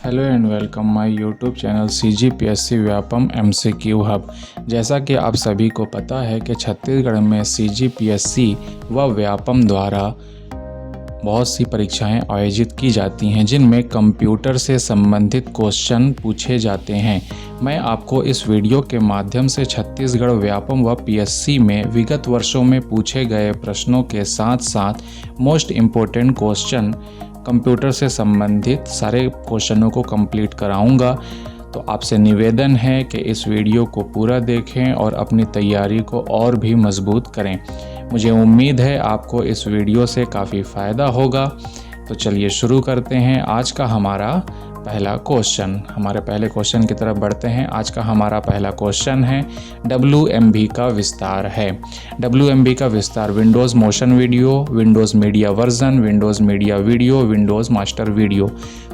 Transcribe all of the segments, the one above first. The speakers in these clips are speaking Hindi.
Hello and welcome my YouTube channel CGPSC Vyapam MCQ hub. जैसा कि आप सभी को पता है कि छत्तीसगढ़ में CGPSC व व्यापम द्वारा बहुत सी परीक्षाएं आयोजित की जाती हैं जिनमें कंप्यूटर से संबंधित क्वेश्चन पूछे जाते हैं। मैं आपको इस वीडियो के माध्यम से छत्तीसगढ़ व्यापम व PSC में विगत वर्षों में पूछे गए प्रश्नों के साथ साथ मोस्ट इम्पोर्टेंट क्वेश्चन कंप्यूटर से संबंधित सारे क्वेश्चनों को कंप्लीट कराऊंगा। तो आपसे निवेदन है कि इस वीडियो को पूरा देखें और अपनी तैयारी को और भी मजबूत करें। मुझे उम्मीद है आपको इस वीडियो से काफ़ी फ़ायदा होगा। तो चलिए शुरू करते हैं आज का हमारा पहला क्वेश्चन। हमारे पहले क्वेश्चन की तरफ बढ़ते हैं। आज का हमारा पहला क्वेश्चन है WMV का विस्तार है। WMV का विस्तार Windows motion video, Windows media version, Windows media video, Windows master video.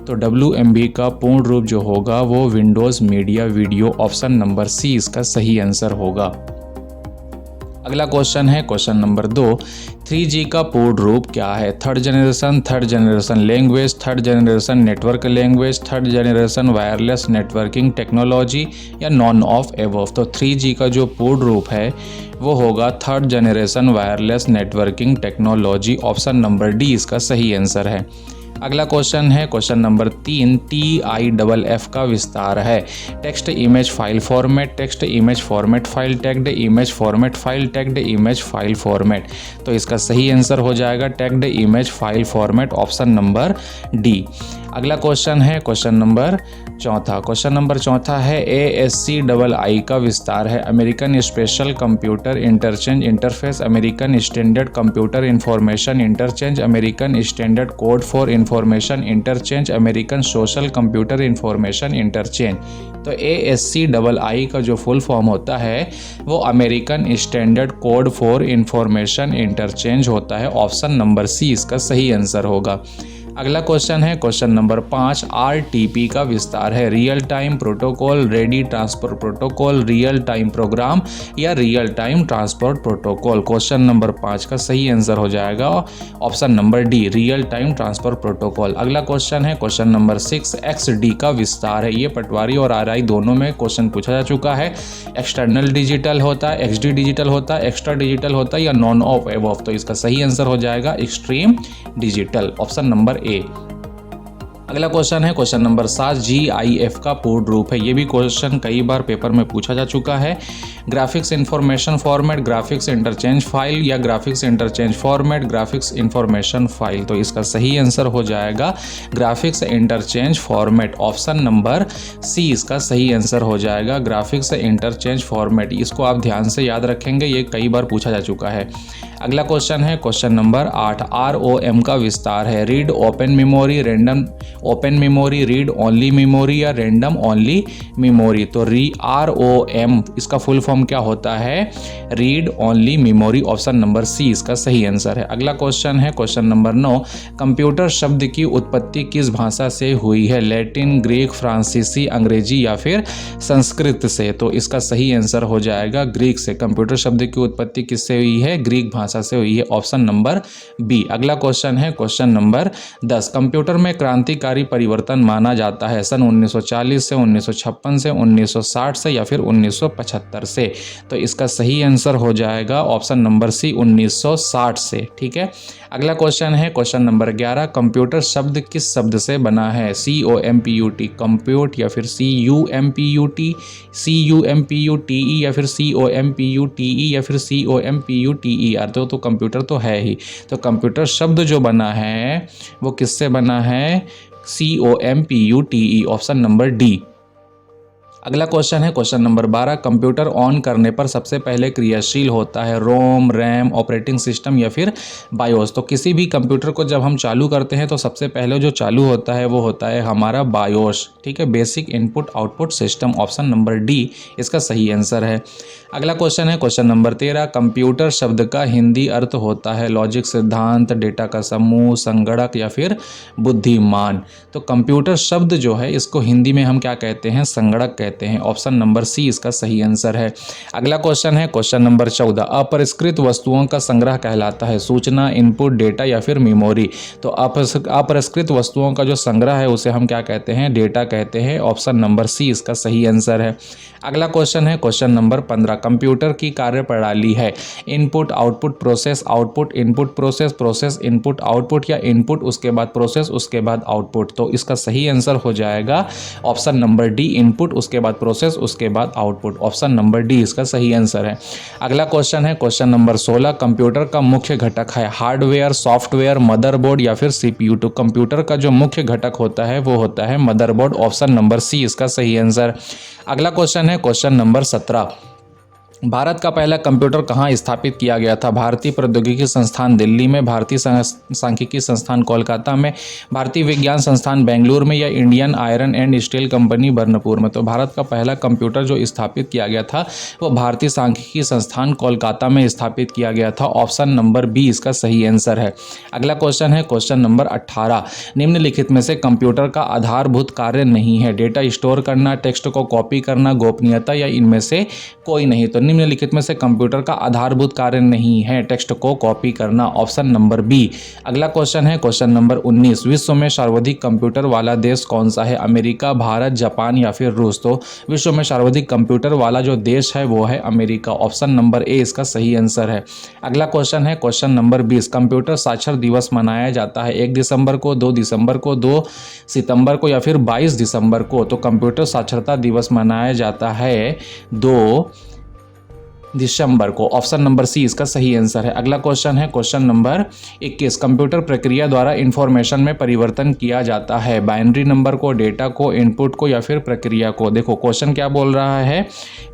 तो WMV का पूर्ण रूप जो होगा वो Windows media video, option number C इसका सही आंसर होगा। अगला क्वेश्चन है क्वेश्चन नंबर 2, 3G का पूर्ण रूप क्या है? Third generation language, third generation network language, third generation wireless networking technology या नॉन ऑफ एबव। तो 3G का जो पूर्ण रूप है वो होगा third generation wireless networking technology, option number D इसका सही आंसर है। अगला क्वेश्चन है क्वेश्चन नंबर 3, TIFF का विस्तार है। Text image file format, text image format file, tagged image format file, tagged image file format. तो इसका सही आंसर हो जाएगा tagged image file format, option number D. अगला क्वेश्चन है क्वेश्चन नंबर 4। क्वेश्चन नंबर 4 है ASCII का विस्तार है। American special computer interchange interface, American standard computer information interchange, American standard code for information interchange, American social computer information interchange. तो ASCII का जो फुल फॉर्म होता है वो American standard code for information interchange होता है, ऑप्शन नंबर सी इसका सही आंसर होगा। अगला क्वेश्चन है क्वेश्चन नंबर 5, RTP का विस्तार है। Real time protocol, ready transfer protocol, real time program या real time transport protocol. Question number 5 का सही आंसर हो जाएगा option number D, real time transfer protocol. अगला क्वेश्चन है क्वेश्चन नंबर 6, XD का विस्तार है। ये पटवारी और RI दोनों में क्वेश्चन पूछा जा चुका है। एक्सटर्नल डिजिटल होता है, XD डिजिटल होता है, एक्स्ट्रा डिजिटल होता है या नॉन ऑफ एबव। तो इसका सही आंसर हो जाएगा extreme digital, option number A. अगला क्वेश्चन है क्वेश्चन नंबर 7, GIF का पूर्ण रूप है। ये भी क्वेश्चन कई बार पेपर में पूछा जा चुका है। Graphics information format, graphics interchange file या graphics interchange format, graphics information file. तो इसका सही आंसर हो जाएगा graphics interchange format, option number C इसका सही आंसर हो जाएगा ग्राफिक्स इंटरचेंज फॉर्मेट। इसको आप ध्यान से याद रखेंगे, ये कई बार पूछा जा चुका है। अगला क्वेश्चन है क्वेश्चन नंबर 8, ROM का विस्तार है। Read open memory, random open memory, read only memory या रैंडम ओनली मेमोरी। तो ROM इसका फुल फॉर्म क्या होता है? Read only memory, option number C इसका सही आंसर है। अगला क्वेश्चन है क्वेश्चन नंबर 9, कंप्यूटर शब्द की उत्पत्ति किस भाषा से हुई है? लैटिन, ग्रीक, फ्रांसीसी, अंग्रेजी या फिर संस्कृत से। तो इसका सही आंसर हो जाएगा ग्रीक से। कंप्यूटर शब्द की उत्पत्ति किससे हुई है? ग्रीक भाषा से हुई है, ऑप्शन नंबर बी। अगला क्वेश्चन है क्वेश्चन नंबर 10, कंप्यूटर में क्रांतिकारी परिवर्तन माना जाता है सन 1940 से, 1956 से, 1960 से या फिर 1975 से। तो इसका सही आंसर हो जाएगा ऑप्शन नंबर सी, 1960 से। ठीक है। अगला क्वेश्चन है क्वेश्चन नंबर 11, कंप्यूटर शब्द किस शब्द से बना है? COMPUT कंप्यूट या फिर CUMPUT, CUMPUTE या फिर COMPUTE या फिर COMPUTER। तो कंप्यूटर तो है ही। तो कंप्यूटर शब्द जो बना है वो किससे बना है? COMPUTE, option number D. अगला क्वेश्चन है क्वेश्चन नंबर 12, कंप्यूटर ऑन करने पर सबसे पहले क्रियाशील होता है रोम, रैम, ऑपरेटिंग सिस्टम या फिर बायोस। तो किसी भी कंप्यूटर को जब हम चालू करते हैं तो सबसे पहले जो चालू होता है वो होता है हमारा बायोस। ठीक है, basic input output system, option number D इसका सही आंसर है। अगला क्वेश्चन है क्वेश्चन नंबर 13, कंप्यूटर शब्द का हिंदी अर्थ होता है लॉजिक, सिद्धांत, डेटा का समूह, संगणक या फिर बुद्धिमान। तो कंप्यूटर शब्द जो है इसको हिंदी में हम क्या कहते हैं? संगणक कहते कहते हैं? ऑप्शन नंबर सी इसका सही आंसर है। अगला क्वेश्चन है क्वेश्चन नंबर 14, अपरिष्कृत वस्तुओं का संग्रह कहलाता है? सूचना, इनपुट, डेटा या फिर मेमोरी? तो अपरिष्कृत वस्तुओं का जो संग्रह है उसे हम क्या कहते हैं? डेटा कहते हैं। ऑप्शन नंबर सी इसका सही आंसर है। अगला क्वेश्चन है क्वेश्चन नंबर 15, कंप्यूटर की कार्यप्रणाली है input output process, output input process, process input output या इनपुट उसके बाद प्रोसेस उसके बाद आउटपुट? तो इसका सही आंसर हो जाएगा ऑप्शन नंबर डी, इनपुट उसके बाद प्रोसेस उसके बाद आउटपुट। ऑप्शन नंबर डी इसका सही आंसर है। अगला क्वेश्चन है क्वेश्चन नंबर 16, कंप्यूटर का मुख्य घटक है हार्डवेयर, सॉफ्टवेयर, मदरबोर्ड या फिर सीपीयू? तो कंप्यूटर का जो मुख्य घटक होता है वो होता है मदरबोर्ड। ऑप्शन नंबर सी इसका सही आंसर। अगला क्वेश्चन है क्वेश्चन नंबर 17, भारत का पहला कंप्यूटर कहाँ स्थापित किया गया था? भारतीय प्रौद्योगिकी संस्थान दिल्ली में, भारतीय सांख्यिकी संस्थान कोलकाता में, भारतीय विज्ञान संस्थान बेंगलुरु में या Indian iron and steel company Burnpur में? तो भारत का पहला कंप्यूटर जो स्थापित किया गया था वो भारतीय सांख्यिकी संस्थान कोलकाता में स्थापित किया गया था। ऑप्शन नंबर बी इसका सही आंसर है। अगला क्वेश्चन है क्वेश्चन नंबर 18, निम्नलिखित में से कंप्यूटर का आधारभूत कार्य नहीं है? डेटा स्टोर करना, टेक्स्ट को कॉपी करना, गोपनीयता या इनमें से कोई नहीं? तो निम्नलिखित में से कंप्यूटर का आधारभूत कार्य नहीं है टेक्स्ट को कॉपी करना। Option number B. अगला क्वेश्चन है क्वेश्चन नंबर 19, विश्व में सर्वाधिक कंप्यूटर वाला देश कौन सा है? अमेरिका, भारत, जापान या फिर रूस? तो विश्व में सर्वाधिक कंप्यूटर वाला जो देश है वो है अमेरिका। ऑप्शन नंबर ए इसका सही आंसर है। अगला क्वेश्चन है क्वेश्चन नंबर 20, कंप्यूटर साक्षर दिवस मनाया जाता है 1 दिसंबर को, 2 दिसंबर को, 2 सितंबर को या फिर 22 दिसंबर को? तो कंप्यूटर साक्षरता दिवस मनाया जाता है 2 दिसंबर को। ऑप्शन नंबर सी इसका सही आंसर है। अगला क्वेश्चन है क्वेश्चन नंबर 21, कंप्यूटर प्रक्रिया द्वारा इंफॉर्मेशन में परिवर्तन किया जाता है? बाइनरी नंबर को, डेटा को, इनपुट को या फिर प्रक्रिया को? देखो क्वेश्चन क्या बोल रहा है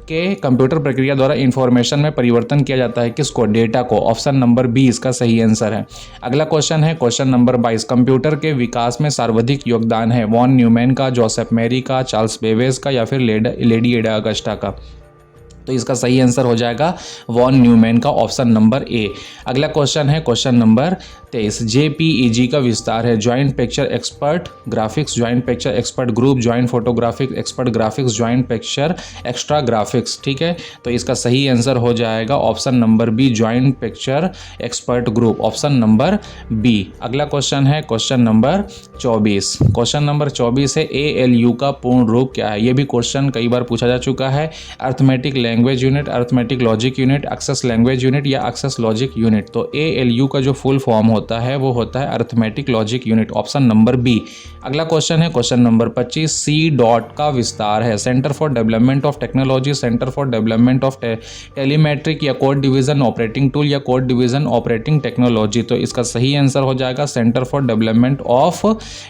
कि कंप्यूटर प्रक्रिया द्वारा इंफॉर्मेशन में परिवर्तन किया जाता है किसको? डेटा को। ऑप्शन नंबर बी इसका सही आंसर है। अगला क्वेश्चन है क्वेश्चन नंबर 22, कंप्यूटर के विकास में सर्वाधिक योगदान है वॉन न्यूमैन का, जोसेफ मेरी का, चार्ल्स बेबेज का या फिर लेडी एडा अगस्टा का? तो इसका सही आंसर हो जाएगा वॉन न्यूमैन का। Option number A. अगला क्वेश्चन है क्वेश्चन नंबर 23, जेपीईजी का विस्तार है joint picture expert graphics, joint picture expert group, joint photographic expert graphics, joint picture extra graphics? ठीक है, तो इसका सही आंसर हो जाएगा option number B, joint picture expert group. Option number B. अगला क्वेश्चन है क्वेश्चन नंबर 24। क्वेश्चन नंबर 24 है ALU का पूर्ण रूप क्या है? ये भी क्वेश्चन कई बार पूछा जा चुका है। Arithmetic language unit, arithmetic logic unit, access language unit या एक्सेस लॉजिक यूनिट? तो ALU का जो फुल फॉर्म होता है वो होता है arithmetic logic unit. Option number B. अगला क्वेश्चन है क्वेश्चन नंबर 25, C का विस्तार है centre for development of technology, centre for development of telemetric या कोड डिवीजन ऑपरेटिंग टूल या कोड डिवीजन ऑपरेटिंग टेक्नोलॉजी? तो इसका सही आंसर हो जाएगा centre for development of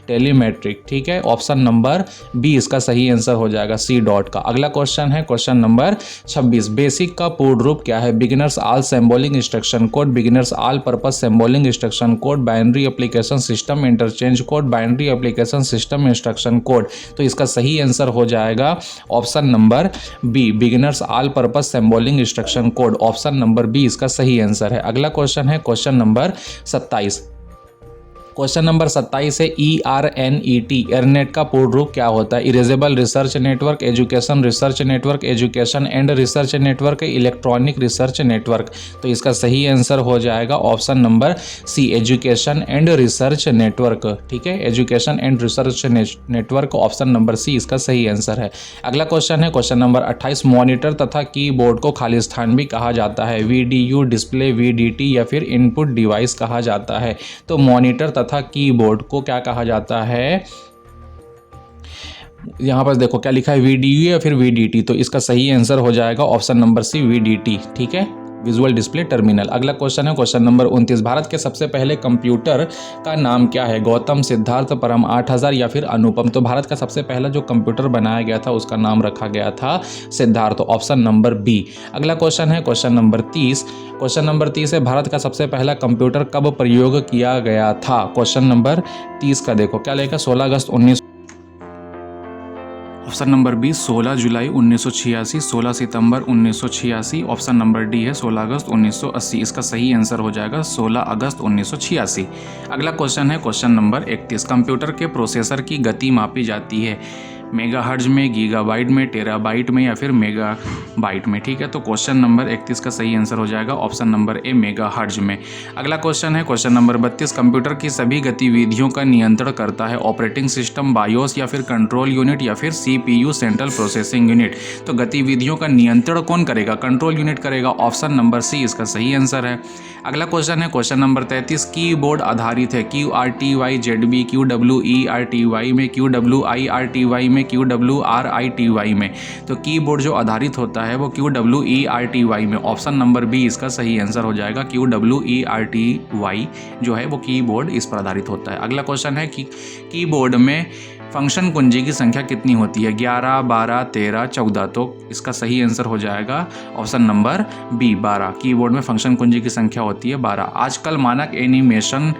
telemetric. ठीक है, ऑप्शन नंबर बी इसका सही आंसर हो जाएगा C का। अगला क्वेश्चन है क्वेश्चन नंबर 26, बेसिक का पूर्ण रूप क्या है? Beginners all symbolic instruction code, beginners all purpose symbolic instruction code, binary application system interchange code, binary application system instruction code? तो इसका सही आंसर हो जाएगा option number B, beginners all purpose symbolic instruction code. Option number B इसका सही आंसर है। अगला क्वेश्चन है क्वेश्चन नंबर 27। क्वेश्चन नंबर 27 है ERNET, एरनेट का पूर्ण रूप क्या होता है? Erasable research network, education research network, education and research network, electronic research network? तो इसका सही आंसर हो जाएगा option number C, education and research network. ठीक है, education and research network. Option number C इसका सही आंसर है। अगला क्वेश्चन है क्वेश्चन नंबर 28, मॉनिटर तथा कीबोर्ड को खाली स्थान भी कहा जाता है? VDU, डिस्प्ले, VDT या फिर इनपुट डिवाइस कहा जाता है? तो मॉनिटर तथा कीबोर्ड को क्या कहा जाता है? यहाँ पर देखो क्या लिखा है, VDU या फिर VDT? तो इसका सही आंसर हो जाएगा ऑप्शन नंबर सी, VDT। ठीक है, विजुअल डिस्प्ले टर्मिनल। अगला क्वेश्चन है क्वेश्चन नंबर 29, भारत के सबसे पहले कंप्यूटर का नाम क्या है? गौतम, सिद्धार्थ, परम, 8000 या फिर अनुपम? तो भारत का सबसे पहला जो कंप्यूटर बनाया गया था उसका नाम रखा गया था सिद्धार्थ। Option number B. अगला क्वेश्चन है क्वेश्चन नंबर 30। क्वेश्चन नंबर 30 है, भारत का सबसे पहला कंप्यूटर कब प्रयोग किया गया था? क्वेश्चन नंबर 30 का देखो क्या लेगा, 16 अगस्त 19। ऑप्शन नंबर बी 16 जुलाई 1986, 16 सितंबर 1986। ऑप्शन नंबर डी है 16 अगस्त 1980। इसका सही आंसर हो जाएगा 16 अगस्त 1986। अगला क्वेश्चन है क्वेश्चन नंबर 31, कंप्यूटर के प्रोसेसर की गति मापी जाती है मेगाहर्ट्ज में, गीगाबाइट में, टेराबाइट में या फिर मेगाबाइट में। ठीक है, तो क्वेश्चन नंबर 31 का सही आंसर हो जाएगा ऑप्शन नंबर ए, मेगाहर्ट्ज में। अगला क्वेश्चन है क्वेश्चन नंबर 32, कंप्यूटर की सभी गतिविधियों का नियंत्रण करता है ऑपरेटिंग सिस्टम, बायोस या फिर कंट्रोल यूनिट या फिर CPU, सेंट्रल प्रोसेसिंग यूनिट। तो गतिविधियों का नियंत्रण कौन करेगा? कंट्रोल यूनिट करेगा, ऑप्शन नंबर सी इसका सही आंसर है। अगला क्वेश्चन है क्वेश्चन नंबर 33, कीबोर्ड आधारित है QWERTY QWERTY में, QWIRTY में, QWRITY में। तो कीबोर्ड जो आधारित होता है वो QWERTY में, ऑप्शन नंबर बी इसका सही आंसर हो जाएगा। QWERTY जो है वो कीबोर्ड इस पर आधारित होता है। अगला क्वेश्चन है कि कीबोर्ड में फंक्शन कुंजी की संख्या कितनी होती है? 11, 12, 13, 14। तो इसका सही आंसर हो जाएगा ऑप्शन नंबर बी, 12। कीबोर्ड में फंक्शन कुंजी की संख्या होती है 12। आजकल मानक एनिमेशन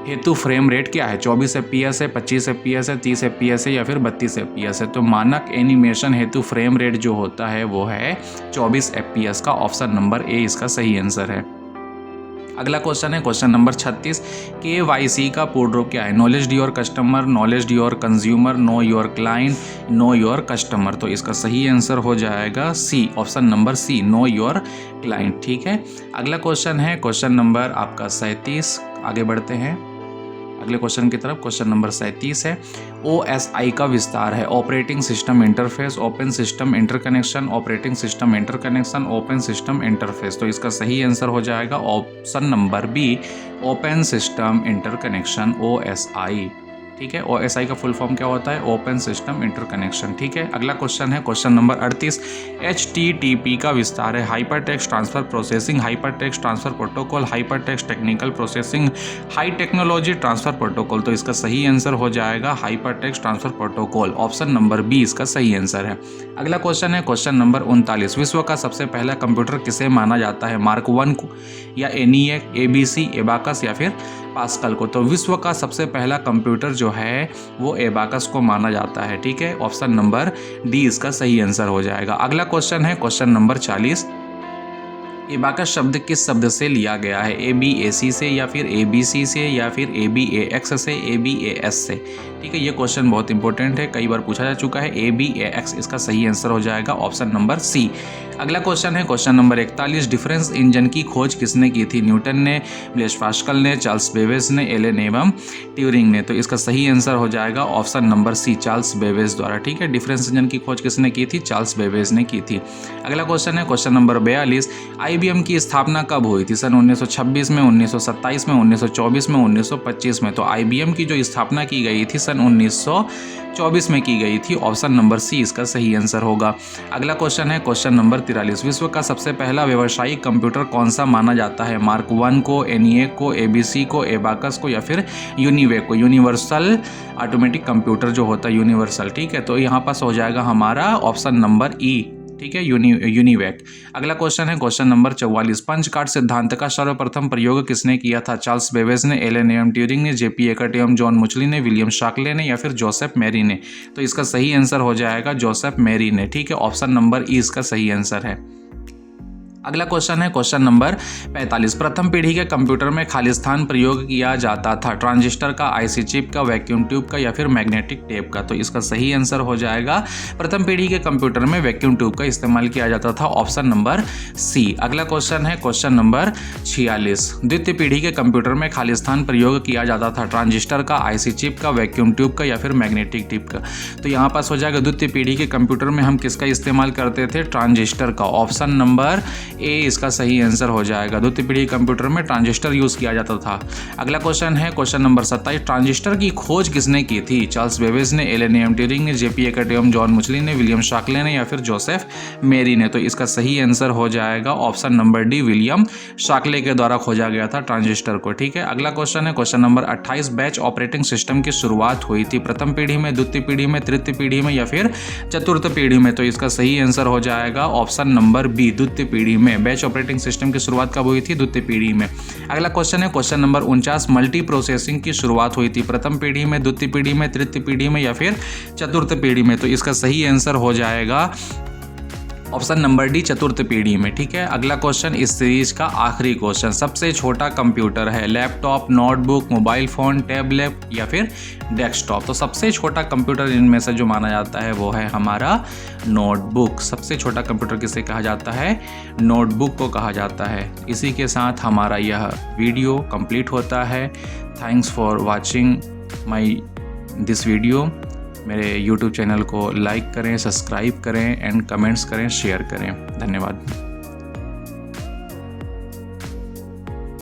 हेतु फ्रेम रेट क्या है? 24 FPS है, 25 FPS है, 30 FPS है या फिर 32 FPS है? तो मानक एनिमेशन हेतु फ्रेम रेट जो होता है वो है 24 FPS का, ऑप्शन नंबर ए इसका सही आंसर है। अगला क्वेश्चन है क्वेश्चन नंबर 36, KYC का पूर्ण रूप क्या है? Knowledge your customer, knowledge your consumer, know your client, know your customer. तो इसका सही आंसर हो जाएगा C, option number C, know your client. ठीक है, अगला क्वेश्चन है क्वेश्चन नंबर आपका 37। आगे बढ़ते हैं अगले क्वेश्चन की तरफ। क्वेश्चन नंबर 37 है, OSI का विस्तार है operating system interface, open system interconnection, operating system interconnection, open system interface. तो इसका सही आंसर हो जाएगा option number B, open system interconnection, OSI। ठीक है, OSI का फुल फॉर्म क्या होता है? Open system interconnection. ठीक है, अगला क्वेश्चन है क्वेश्चन नंबर 38, HTTP का विस्तार है hyper text transfer processing, hyper text transfer protocol, hyper text technical processing, high technology transfer protocol. तो इसका सही आंसर हो जाएगा hyper text transfer protocol, option number B इसका सही आंसर है। अगला क्वेश्चन है क्वेश्चन नंबर 39, विश्व का सबसे पहला कंप्यूटर किसे माना जाता है? मार्क 1 को या ENIAC, ABC, एबाकस या फिर पास्कल को? तो विश्व का सबसे पहला कंप्यूटर जो है वो एबाकस को माना जाता है। ठीक है, ऑप्शन नंबर डी इसका सही आंसर हो जाएगा। अगला क्वेश्चन है क्वेश्चन नंबर 40, एबाकस शब्द किस शब्द से लिया गया है? ABAC से या फिर ABC से या फिर ABAX से, ABAS से? ठीक है, ये क्वेश्चन बहुत इंपॉर्टेंट है, कई बार पूछा जा चुका है। ABAX इसका सही आंसर हो जाएगा, ऑप्शन नंबर सी। अगला क्वेश्चन है क्वेश्चन नंबर 41, डिफरेंस इंजन की खोज किसने की थी? न्यूटन ने, ब्लेस पास्कल ने, चार्ल्स बेबेज ने, एलन एवं ट्यूरिंग ने? तो इसका सही आंसर हो जाएगा option number C, Charles Babbage द्वारा। ठीक है, डिफरेंस इंजन की खोज किसने की थी? चार्ल्स बेबेज ने की थी। अगला क्वेश्चन है क्वेश्चन नंबर 42, IBM की स्थापना कब हुई थी? सन 1926 में, 1927 में, 1924 में, 1925 में? तो IBM की जो स्थापना की गई थी सन 1924 में की गई थी, ऑप्शन नंबर सी इसका सही आंसर होगा। अगला क्वेश्चन है क्वेश्चन नंबर 43, विश्व का सबसे पहला व्यावसायिक कंप्यूटर कौन सा माना जाता है? मार्क 1 को, ENIAC को, ABC को, एबाकस को या फिर यूनिवेक को? यूनिवर्सल ऑटोमेटिक कंप्यूटर जो होता है, यूनिवर्सल। ठीक है, तो यहाँ पास हो जाएगा हमारा ऑप्शन नंबर ई। ठीक है, यूनिवेक। अगला क्वेश्चन है क्वेश्चन नंबर 44, पंच कार्ड सिद्धांत का सर्वप्रथम प्रयोग किसने किया था? चार्ल्स बेबेज ने, एलन एवं ट्यूरिंग ने, JP एकर्ट एवं जॉन मुचली ने, विलियम शाकले ने या फिर जोसेफ मैरी ने? तो इसका सही आंसर हो जाएगा जोसेफ मैरी ने। ठीक है, ऑप्शन नंबर ई इसका सही आंसर है। अगला क्वेश्चन है क्वेश्चन नंबर 45, प्रथम पीढ़ी के कंप्यूटर में खालिस्तान प्रयोग किया जाता था ट्रांजिस्टर का, IC चिप का, वैक्यूम ट्यूब का या फिर मैग्नेटिक टेप का? तो इसका सही आंसर हो जाएगा प्रथम पीढ़ी के कंप्यूटर में वैक्यूम ट्यूब का इस्तेमाल किया जाता था, ऑप्शन नंबर सी। अगला क्वेश्चन है क्वेश्चन नंबर 46, द्वितीय पीढ़ी के कंप्यूटर में खालिस्तान प्रयोग किया जाता था ट्रांजिस्टर का, IC चिप का, वैक्यूम ट्यूब का या फिर मैग्नेटिक टेप का? तो यहाँ पास हो जाएगा द्वितीय पीढ़ी के कंप्यूटर में हम किसका इस्तेमाल करते थे? ट्रांजिस्टर का, ऑप्शन नंबर ए इसका सही आंसर हो जाएगा। द्वितीय पीढ़ी कंप्यूटर में ट्रांजिस्टर यूज किया जाता था। अगला क्वेश्चन है क्वेश्चन नंबर 27, ट्रांजिस्टर की खोज किसने की थी? चार्ल्स बेबेज ने, एलन एवं ट्यूरिंग ने, JP एकर्ट एवं जॉन मुचली ने, विलियम शाकले ने या फिर जोसेफ मैरी ने? तो इसका सही आंसर हो जाएगा ऑप्शन नंबर डी, विलियम शाकले के द्वारा खोजा गया था ट्रांजिस्टर को। ठीक है, अगला क्वेश्चन है question number 28, batch operating system की शुरुआत हुई थी प्रथम पीढ़ी में, द्वितीय पीढ़ी में, तृतीय पीढ़ी में या फिर चतुर्थ पीढ़ी में? तो इसका सही आंसर हो जाएगा ऑप्शन नंबर बी, द्वितीय पीढ़ी में। बैच ऑपरेटिंग सिस्टम की शुरुआत कब हुई थी? द्वितीय पीढ़ी में। अगला क्वेश्चन है क्वेश्चन नंबर 49, मल्टी प्रोसेसिंग की शुरुआत हुई थी प्रथम पीढ़ी में, द्वितीय पीढ़ी में, तृतीय पीढ़ी में या फिर चतुर्थ पीढ़ी में? तो इसका सही आंसर हो जाएगा ऑप्शन नंबर डी चतुर्थ पीढ़ी में। ठीक है, अगला क्वेश्चन इस सीरीज का आखिरी क्वेश्चन, सबसे छोटा कंप्यूटर है laptop, notebook, mobile phone, tablet या फिर डेस्कटॉप। तो सबसे छोटा कंप्यूटर इनमें से जो माना जाता है वो है हमारा नोटबुक। सबसे छोटा कंप्यूटर किसे कहा जाता है? नोटबुक को कहा जाता है। इसी के साथ हमारा यह वीडियो कंप्लीट होता है। Thanks for watching my this video. मेरे YouTube चैनल को लाइक करें, सब्सक्राइब करें एंड कमेंट्स करें, शेयर करें। धन्यवाद।